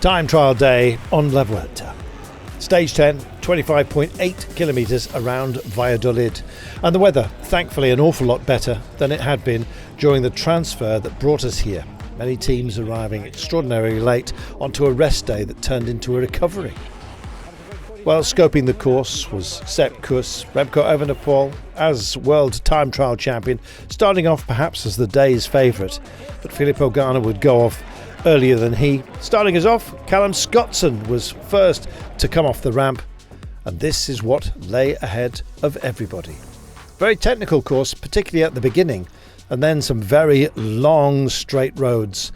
Time trial day on La Vuelta. Stage 10, 25.8 kilometres around Valladolid. And the weather, thankfully, an awful lot better than it had been during the transfer that brought us here. Many teams arriving extraordinarily late onto a rest day that turned into a recovery. Well, scoping the course was Sepp Kuss, Remco Evenepoel as world time trial champion, starting off perhaps as the day's favourite. But Filippo Ganna would go off earlier than he. Starting us off, Callum Scottson was first to come off the ramp, and this is what lay ahead of everybody. Very technical course, particularly at the beginning, and then some very long straight roads.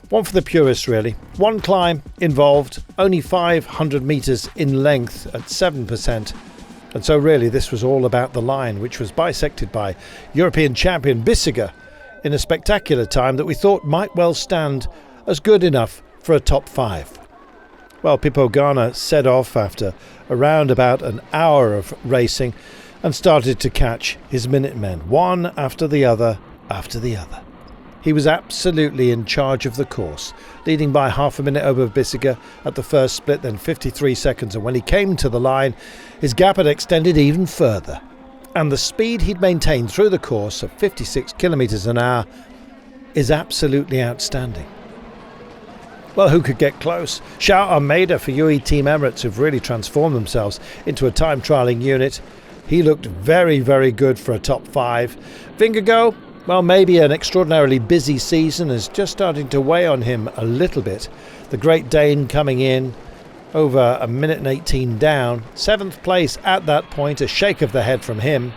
One for the purists, really. One climb involved, only 500 metres in length at 7%. And so really this was all about the line, which was bisected by European champion Bissegger in a spectacular time that we thought might well stand as good enough for a top 5. Well, Filippo Ganna set off after around about an hour of racing and started to catch his Minutemen, one after the other after the other. He was absolutely in charge of the course, leading by half a minute over Bissegger at the first split, then 53 seconds, and when he came to the line, his gap had extended even further. And the speed he'd maintained through the course of 56 kilometres an hour is absolutely outstanding. Well, who could get close? Shout Almeida for UE Team Emirates, who've really transformed themselves into a time trialling unit. He looked very, very good for a top 5. Vingegaard, well, maybe an extraordinarily busy season is just starting to weigh on him a little bit. The Great Dane coming in over a minute and 18 down. 7th place at that point, a shake of the head from him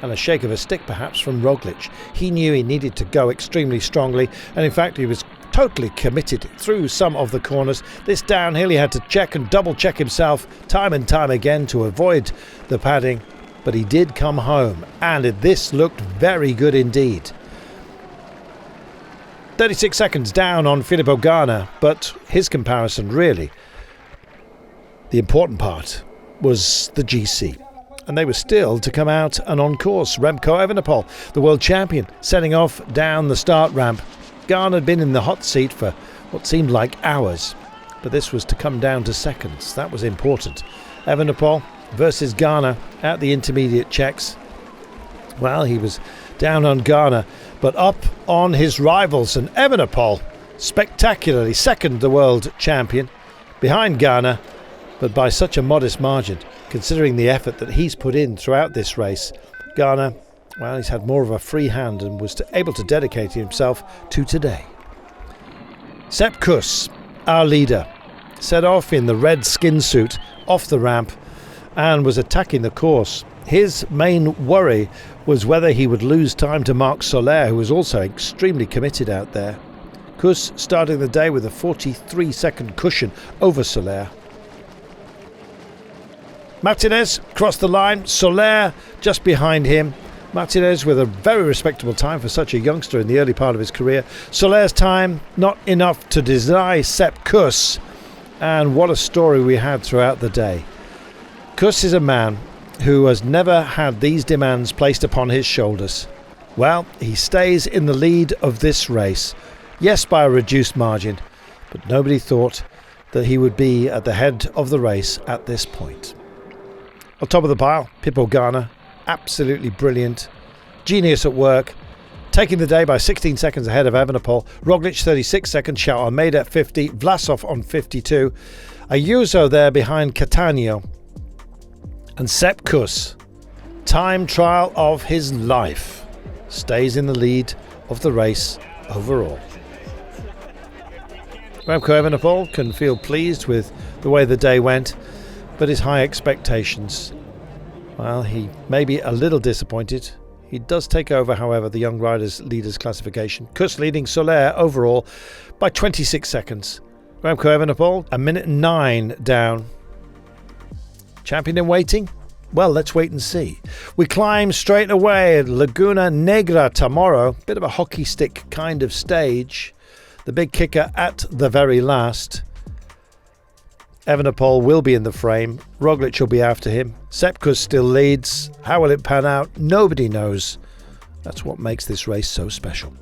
and a shake of a stick perhaps from Roglic. He knew he needed to go extremely strongly, and in fact he was totally committed through some of the corners. This downhill he had to check and double check himself time and time again to avoid the padding, but he did come home, and this looked very good indeed. 36 seconds down on Filippo Ganna, but his comparison really, the important part was the GC. And they were still to come out and on course. Remco Evenepoel, the world champion, setting off down the start ramp. Ganna had been in the hot seat for what seemed like hours, but this was to come down to seconds. That was important. Evenepoel versus Ganna at the intermediate checks. Well, he was down on Ganna, but up on his rivals, and Evenepoel spectacularly second the world champion behind Ganna, but by such a modest margin considering the effort that he's put in throughout this race. Ganna, well, he's had more of a free hand and was able to dedicate himself to today. Sepp Kuss, our leader, set off in the red skin suit off the ramp and was attacking the course. His main worry was whether he would lose time to Marc Soler, who was also extremely committed out there. Kuss starting the day with a 43-second cushion over Soler. Martinez crossed the line, Soler just behind him. Martinez with a very respectable time for such a youngster in the early part of his career. Soler's time not enough to deny Sepp Kuss, and what a story we had throughout the day. Kuss is a man who has never had these demands placed upon his shoulders. Well, he stays in the lead of this race, yes, by a reduced margin, but nobody thought that he would be at the head of the race at this point. On top of the pile, Filippo Ganna, absolutely brilliant, genius at work, taking the day by 16 seconds ahead of Evenepoel. Roglic 36 seconds, Shout Almeida 50, Vlasov on 52, Ayuso there behind Catania, and Sepp Kuss, time trial of his life, stays in the lead of the race overall. Remco Evenepoel can feel pleased with the way the day went, but his high expectations, well, he may be a little disappointed. He does take over, however, the young riders leaders classification. Kuss leading Soler overall by 26 seconds. Remco Evenepoel a minute and 9 down. Champion in waiting? Well, let's wait and see. We climb straight away at Laguna Negra tomorrow. Bit of a hockey stick kind of stage. The big kicker at the very last. Evenepoel will be in the frame. Roglic will be after him. Sepp Kuss still leads. How will it pan out? Nobody knows. That's what makes this race so special.